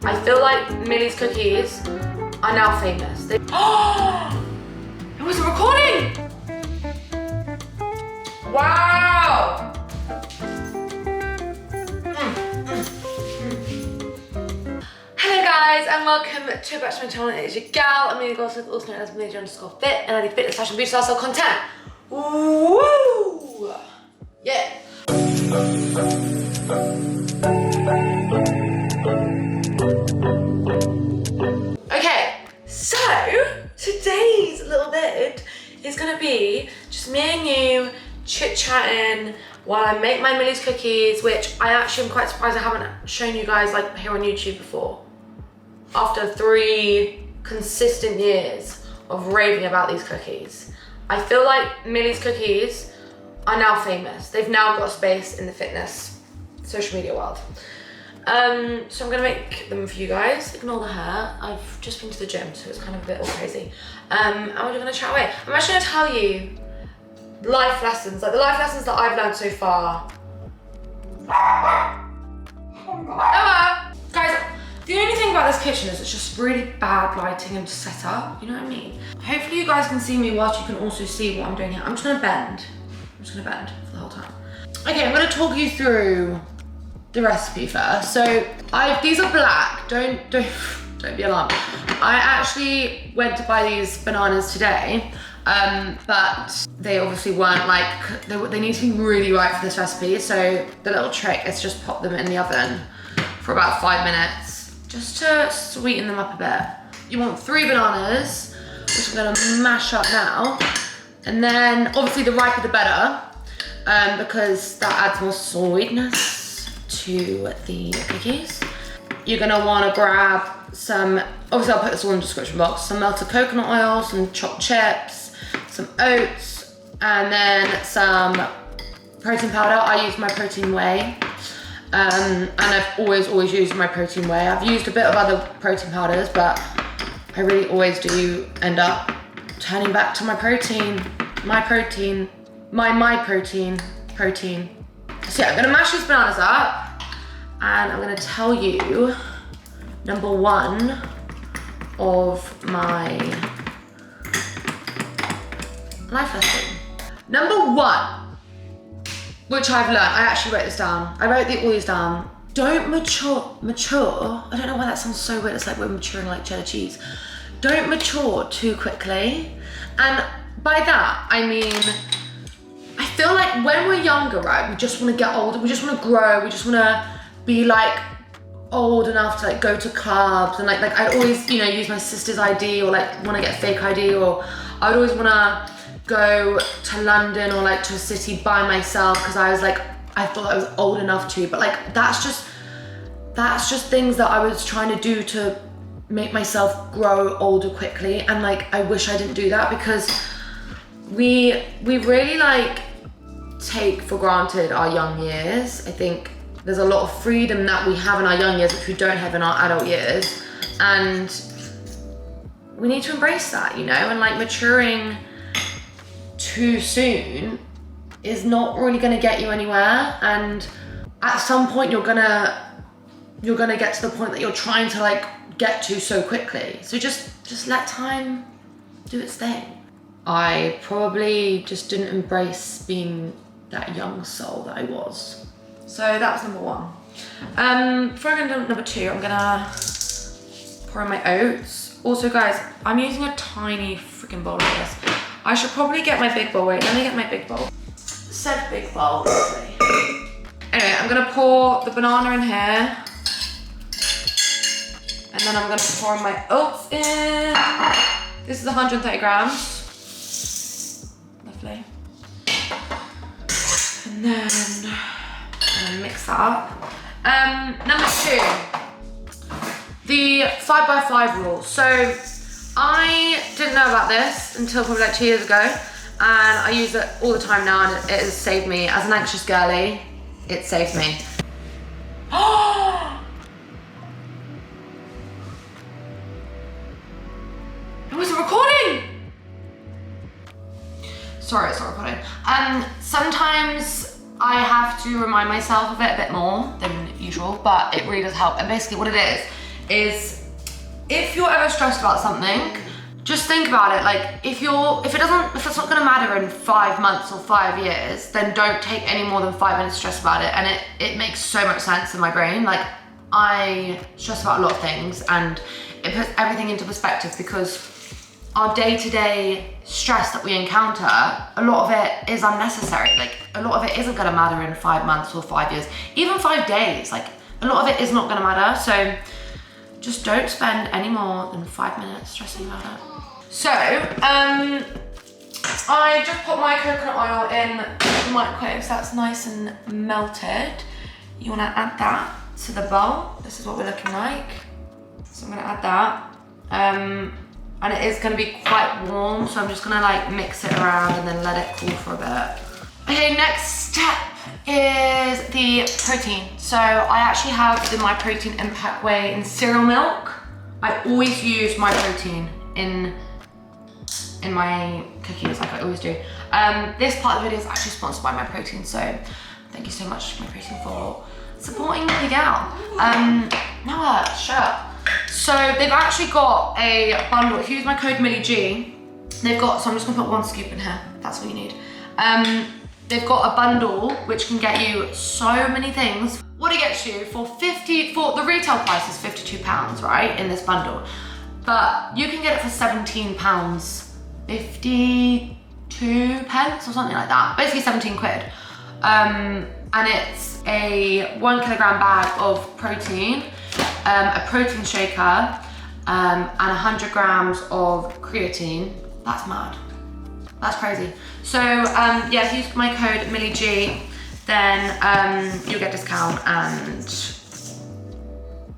I feel like Millie's cookies are now famous. They it wasn't recording! Wow! Hello guys, and welcome back to my channel. It is your gal, Amelia, also known as Amelia_fit, and I do fitness, fashion, beauty, style content. Woo! Yeah. Okay, so today's little bit is gonna be just me and you chit-chatting while I make my Millie's cookies, which I actually am quite surprised I haven't shown you guys like here on YouTube before. After 3 consistent years of raving about these cookies, I feel like Millie's cookies are now famous. They've now got a space in the fitness social media world. So I'm gonna make them for you guys. Ignore the hair. I've just been to the gym, so it's kind of a bit all crazy. And we're gonna chat away. I'm actually gonna tell you life lessons, like the life lessons that I've learned so far. Guys, the only thing about this kitchen is it's just really bad lighting and setup, you know what I mean? Hopefully you guys can see me whilst you can also see what I'm doing here. I'm just gonna bend. I'm just gonna bend for the whole time. Okay, I'm gonna talk you through the recipe first. So these are black, don't be alarmed. I actually went to buy these bananas today, but they obviously weren't like, they need to be really ripe for this recipe. So the little trick is just pop them in the oven for about 5 minutes, just to sweeten them up a bit. You want 3 bananas, which I'm gonna mash up now. And then obviously the riper the better, because that adds more sweetness to the cookies. You're gonna wanna grab some, obviously I'll put this all in the description box, some melted coconut oil, some chopped chips, some oats, and then some protein powder. I use my protein whey. And I've always used my protein whey. I've used a bit of other protein powders, but I really always do end up turning back to my protein. So yeah, I'm gonna mash these bananas up, and I'm gonna tell you number 1 of my life lesson. Number 1, which I've learned, I actually wrote this down. I wrote all these down. Don't mature, I don't know why that sounds so weird. It's like we're maturing like cheddar cheese. Don't mature too quickly. And by that, I mean, I feel like when we're younger, right, we just want to get older. We just want to grow. We just want to be like old enough to like go to clubs. And like I'd always, you know, use my sister's ID, or like want to get a fake ID, or I'd always want to go to London or like to a city by myself, because I was like, I thought I was old enough to, but like that's just things that I was trying to do to make myself grow older quickly. And like I wish I didn't do that, because we really like take for granted our young years. I think there's a lot of freedom that we have in our young years which we don't have in our adult years, and we need to embrace that, you know. And like maturing too soon is not really going to get you anywhere, and at some point you're gonna get to the point that you're trying to like get to so quickly. So just let time do its thing. I probably just didn't embrace being that young soul that I was. So that was number 1. Before I go into number 2, I'm gonna pour in my oats. Also guys, I'm using a tiny freaking bowl like this. I should probably get my big bowl. Wait, let me get my big bowl. Said big bowl, obviously. Anyway, I'm gonna pour the banana in here. And then I'm gonna pour my oats in. This is 130 grams. Lovely. And then I'm gonna mix that up. Number 2, the 5x5 rule. So I didn't know about this until probably like 2 years ago, and I use it all the time now, and it has saved me. As an anxious girly, it saved me. It wasn't recording! Sorry, it's not recording. Sometimes I have to remind myself of it a bit more than usual, but it really does help. And basically what it is if you're ever stressed about something, just think about it. Like if it's not gonna matter in 5 months or 5 years, then don't take any more than 5 minutes to stress about it. And it makes so much sense in my brain. Like I stress about a lot of things, and it puts everything into perspective, because our day-to-day stress that we encounter, a lot of it is unnecessary. Like a lot of it isn't gonna matter in 5 months or 5 years, even 5 days. Like a lot of it is not gonna matter. So just don't spend any more than 5 minutes stressing about it. So, I just put my coconut oil in the microwave, so that's nice and melted. You wanna add that to the bowl. This is what we're looking like. So I'm gonna add that. And it is gonna be quite warm, so I'm just gonna like mix it around and then let it cool for a bit. Okay, next step is the protein. So I actually have my protein impact whey in cereal milk. I always use my protein in my cookies, like I always do. This part of the video is actually sponsored by my protein, so thank you so much, my protein, for supporting the gal. Noah, shut up. So they've actually got a bundle. If you use my code MillyG, they've got, so I'm just gonna put 1 scoop in here, that's all you need. They've got a bundle which can get you so many things. What it gets you for the retail price is £52, right, in this bundle. But you can get it for £17, 52 pence or something like that. Basically 17 quid. And it's a 1 kilogram bag of protein, a protein shaker, and 100 grams of creatine. That's mad. That's crazy. So yeah, if you use my code MillyG, then you'll get a discount, and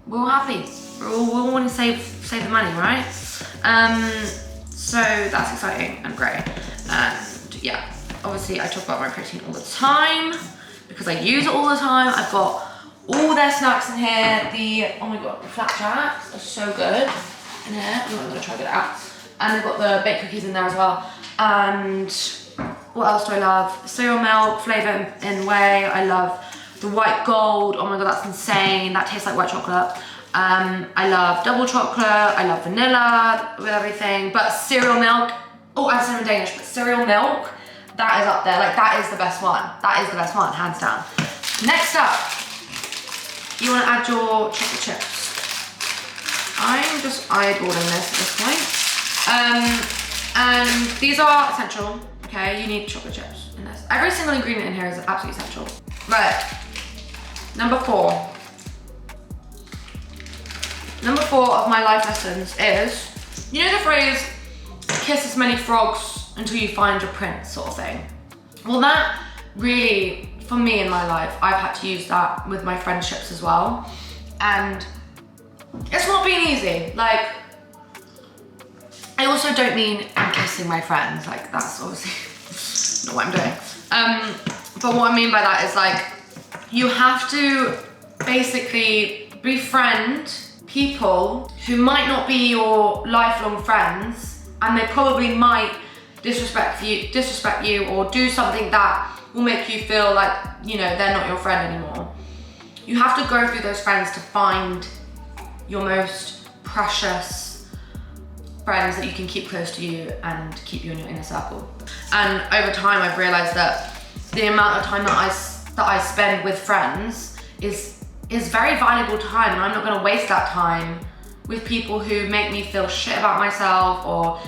we're all happy. We all want to save the money, right? So that's exciting and great. And yeah, obviously I talk about my protein all the time because I use it all the time. I've got all their snacks in here. Oh my god, the flapjacks are so good in here. I'm gonna try to get it out. And they've got the baked cookies in there as well. And what else do I love? Cereal milk, flavour in whey. I love the white gold. Oh my god, that's insane. That tastes like white chocolate. I love double chocolate. I love vanilla with everything. But cereal milk. Oh, I said in Danish, but cereal milk, that is up there. Like that is the best one. That is the best one, hands down. Next up, you want to add your chocolate chips. I'm just eyeballing this at this point. And these are essential, okay? You need chocolate chips in this. Every single ingredient in here is absolutely essential. Right, number 4. Number 4 of my life lessons is, you know the phrase, kiss as many frogs until you find your prince sort of thing? Well, that really, for me in my life, I've had to use that with my friendships as well. And it's not been easy. Like, I also don't mean I'm kissing my friends, like that's obviously not what I'm doing. But what I mean by that is like, you have to basically befriend people who might not be your lifelong friends, and they probably might disrespect you or do something that will make you feel like, you know, they're not your friend anymore. You have to go through those friends to find your most precious friends that you can keep close to you and keep you in your inner circle. And over time, I've realized that the amount of time that I spend with friends is very valuable time, and I'm not gonna waste that time with people who make me feel shit about myself or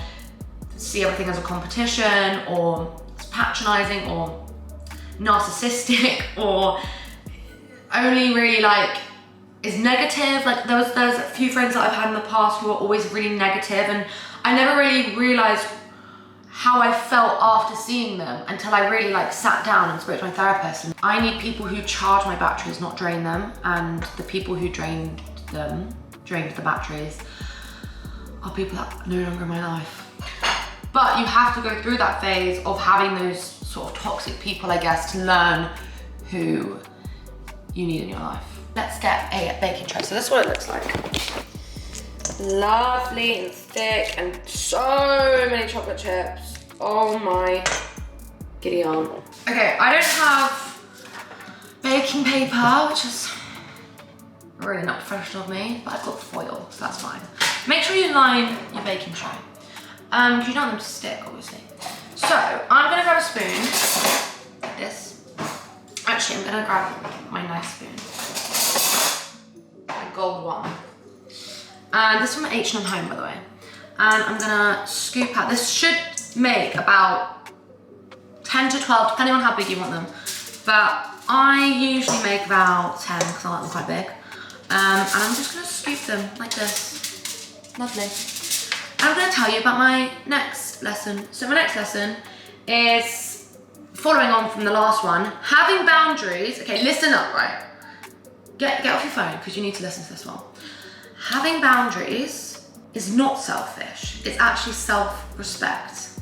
see everything as a competition or patronizing or narcissistic or only really like is negative. Like there's a few friends that I've had in the past who are always really negative, and I never really realized how I felt after seeing them until I really like sat down and spoke to my therapist. And I need people who charge my batteries, not drain them, and the people who drained the batteries are people that are no longer in my life. But you have to go through that phase of having those sort of toxic people, I guess, to learn who you need in your life. Let's get a baking tray. So this is what it looks like. Lovely and thick and so many chocolate chips. Oh my giddy aunt. Okay, I don't have baking paper, which is Really not professional of me, but I've got foil, so that's fine. Make sure you line your baking tray. Because you don't want them to stick, obviously. So, I'm gonna grab a spoon, like this. Actually, I'm gonna grab my nice spoon. A gold one. And this is from H&M Home, by the way. And I'm gonna scoop out, this should make about 10 to 12, depending on how big you want them. But I usually make about 10, because I like them quite big. And I'm just gonna scoop them like this. Lovely. I'm gonna tell you about my next lesson. So my next lesson is following on from the last one. Having boundaries, okay, listen up, right? Get off your phone, because you need to listen to this one. Having boundaries is not selfish. It's actually self-respect.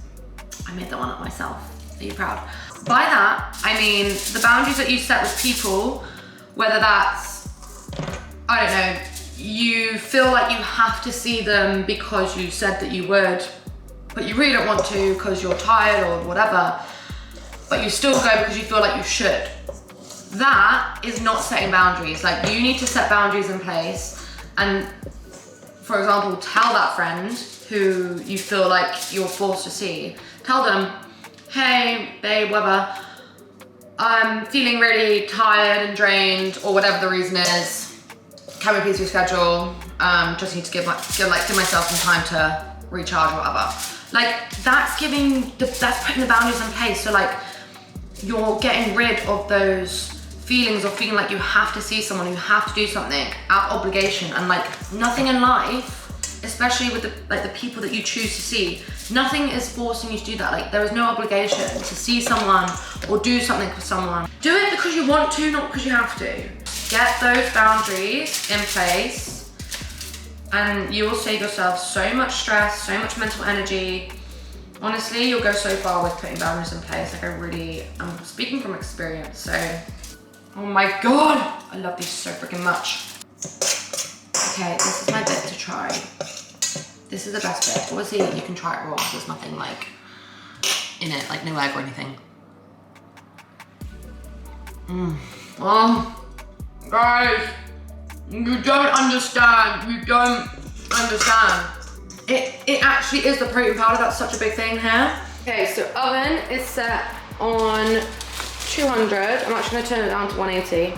I made that one up myself. Are you proud? By that, I mean the boundaries that you set with people, whether that's, I don't know, you feel like you have to see them because you said that you would, but you really don't want to because you're tired or whatever, but you still go because you feel like you should. That is not setting boundaries. Like, you need to set boundaries in place and, for example, tell that friend who you feel like you're forced to see, tell them, hey, babe, whatever, I'm feeling really tired and drained, or whatever the reason is. Can we please reschedule? Just need to give myself some time to recharge or whatever. Like, that's putting the boundaries in place. So like, you're getting rid of those feelings of feeling like you have to see someone, you have to do something out of obligation. And like, nothing in life, especially with the people that you choose to see, nothing is forcing you to do that. Like, there is no obligation to see someone or do something for someone. Do it because you want to, not because you have to. Get those boundaries in place and you will save yourself so much stress, so much mental energy. Honestly, you'll go so far with putting boundaries in place. Like, I'm speaking from experience, so. Oh my God, I love these so freaking much. Okay, this is my bit to try. This is the best bit. Obviously, you can try it raw, so there's nothing like in it, like no egg or anything. Oh. Guys, you don't understand. You don't understand. It actually is the protein powder. That's such a big thing here. Okay, so oven is set on 200. I'm actually gonna turn it down to 180.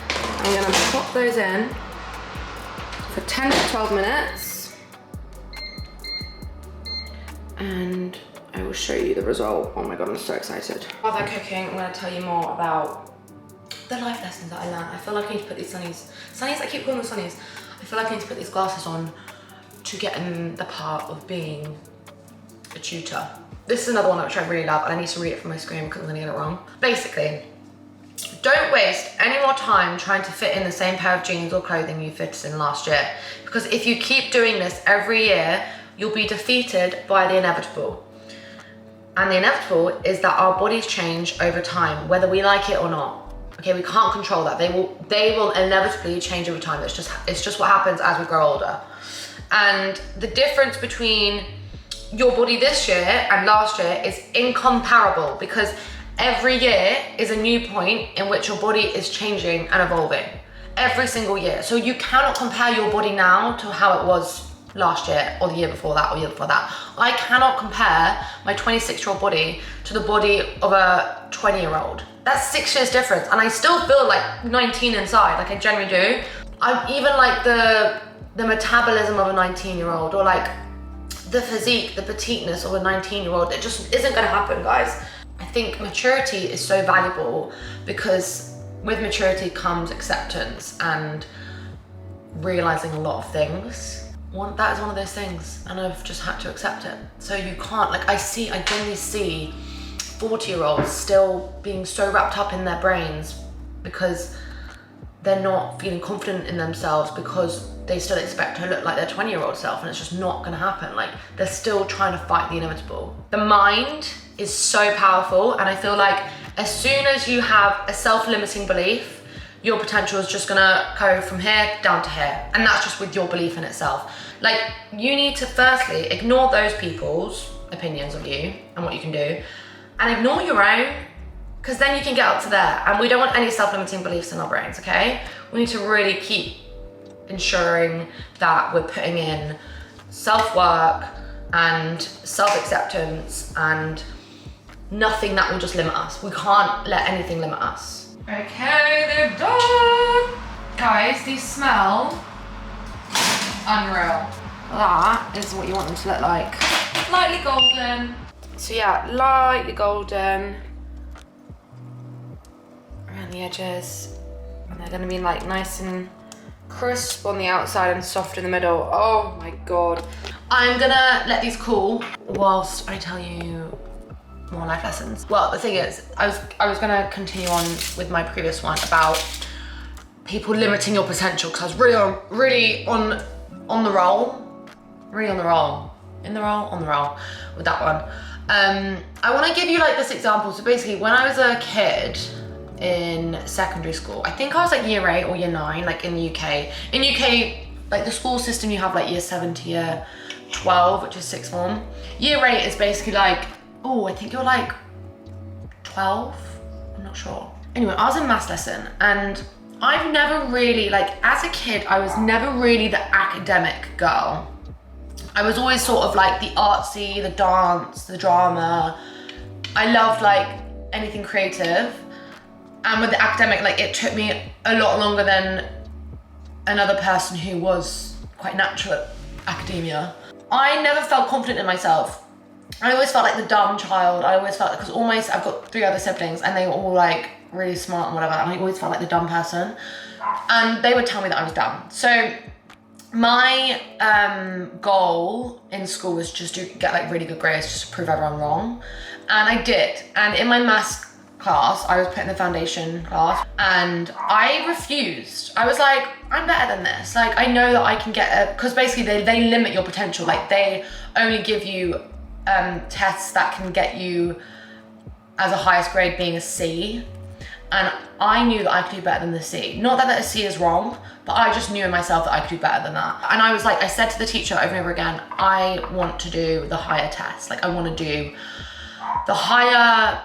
I'm gonna pop those in for 10 to 12 minutes. And I will show you the result. Oh my God, I'm so excited. While they're cooking, I'm gonna tell you more about the life lessons that I learned. I feel like I need to put these sunnies, I keep calling them sunnies. I feel like I need to put these glasses on to get in the part of being a tutor. This is another one which I really love, and I need to read it from my screen because I'm gonna get it wrong. Basically, don't waste any more time trying to fit in the same pair of jeans or clothing you fitted in last year. Because if you keep doing this every year, you'll be defeated by the inevitable. And the inevitable is that our bodies change over time, whether we like it or not. Okay, we can't control that. They will inevitably change over time. It's just what happens as we grow older. And the difference between your body this year and last year is incomparable, because every year is a new point in which your body is changing and evolving. Every single year. So you cannot compare your body now to how it was last year or the year before that or the year before that. I cannot compare my 26-year-old body to the body of a 20-year-old. That's 6 years difference, and I still feel like 19 inside, like I generally do. I'm even like the metabolism of a 19-year-old, or like the physique, the petiteness of a 19-year-old. It just isn't gonna happen, guys. I think maturity is so valuable because with maturity comes acceptance and realizing a lot of things. That is one of those things, and I've just had to accept it. So you can't, like, I generally see 40-year-olds still being so wrapped up in their brains because they're not feeling confident in themselves, because they still expect to look like their 20-year-old self, and it's just not gonna happen. Like, they're still trying to fight the inevitable. The mind is so powerful, and I feel like as soon as you have a self-limiting belief, your potential is just gonna go from here down to here. And that's just with your belief in itself. Like, you need to firstly ignore those people's opinions of you and what you can do, and ignore your own, because then you can get up to there. And we don't want any self-limiting beliefs in our brains, okay? We need to really keep ensuring that we're putting in self-work and self-acceptance and nothing that will just limit us. We can't let anything limit us. Okay, they're done. Guys, these smell unreal. That is what you want them to look like. Lightly golden. So yeah, lightly golden around the edges. And they're gonna be like nice and crisp on the outside and soft in the middle. Oh my God. I'm gonna let these cool whilst I tell you more life lessons. Well, the thing is, I was gonna continue on with my previous one about people limiting your potential, because I was really on the roll. Really on the roll. In the roll? On the roll with that one. I wanna give you like this example. So basically when I was a kid in secondary school, I think I was like year 8 or year 9, like in the UK. In UK, like the school system, you have like year 7 to year 12, which is sixth form. Year 8 is basically like, oh, I think you're like 12, I'm not sure. Anyway, I was in maths lesson and I've never really, like as a kid, I was never really the academic girl. I was always sort of like the artsy, the dance, the drama. I loved like anything creative. And with the academic, like it took me a lot longer than another person who was quite natural at academia. I never felt confident in myself. I always felt like the dumb child. I always felt, because I've got 3 other siblings and they were all like really smart and whatever. And I always felt like the dumb person. And they would tell me that I was dumb. So my goal in school was just to get like really good grades, just to prove everyone wrong. And I did. And in my maths class, I was put in the foundation class and I refused. I was like, I'm better than this. Like, I know that I can get because basically they limit your potential. Like they only give you tests that can get you as a highest grade being a C. And I knew that I could do better than the C. Not that a C is wrong, but I just knew in myself that I could do better than that. And I was like, I said to the teacher over and over again, I want to do the higher test. Like I want to do the higher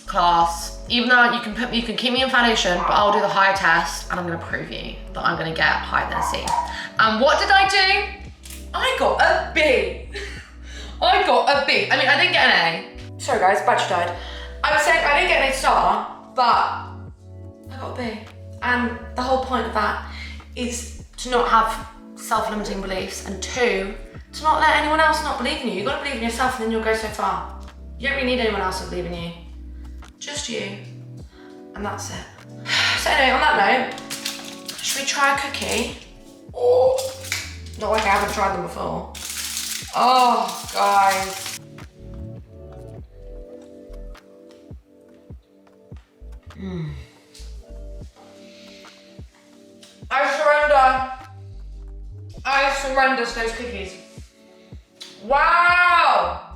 class, even though you can keep me in foundation, but I'll do the higher test and I'm gonna prove you that I'm gonna get higher than a C. And what did I do? I got a B. I got a B. I mean, I didn't get an A. Sorry guys, battery died. I was saying I didn't get an A star, but I got a B. And the whole point of that is to not have self-limiting beliefs, and 2, to not let anyone else not believe in you. You've got to believe in yourself and then you'll go so far. You don't really need anyone else to believe in you. Just you. And that's it. So anyway, on that note, should we try a cookie? Oh, not like I haven't tried them before. Oh, guys. I surrender to those cookies. Wow!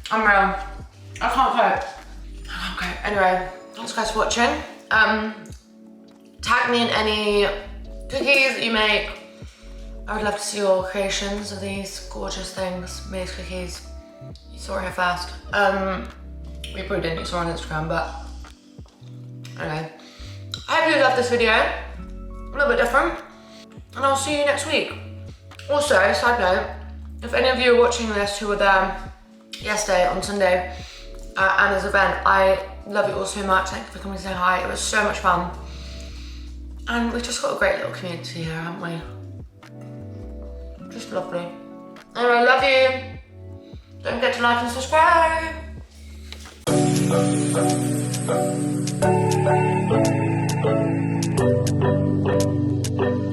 Unreal. I can't cope. Anyway, thanks guys for watching. Tag me in any cookies that you make. I would love to see your creations of these gorgeous things, made cookies. You saw it here first. We probably didn't, you saw it on Instagram, but anyway. I hope you loved this video. A little bit different. And I'll see you next week. Also, side note, if any of you are watching this who were there yesterday on Sunday at Anna's event, I love you all so much. Thank you for coming to say hi. It was so much fun. And we've just got a great little community here, haven't we? Just lovely. Anyway, I love you. Don't forget to like and subscribe.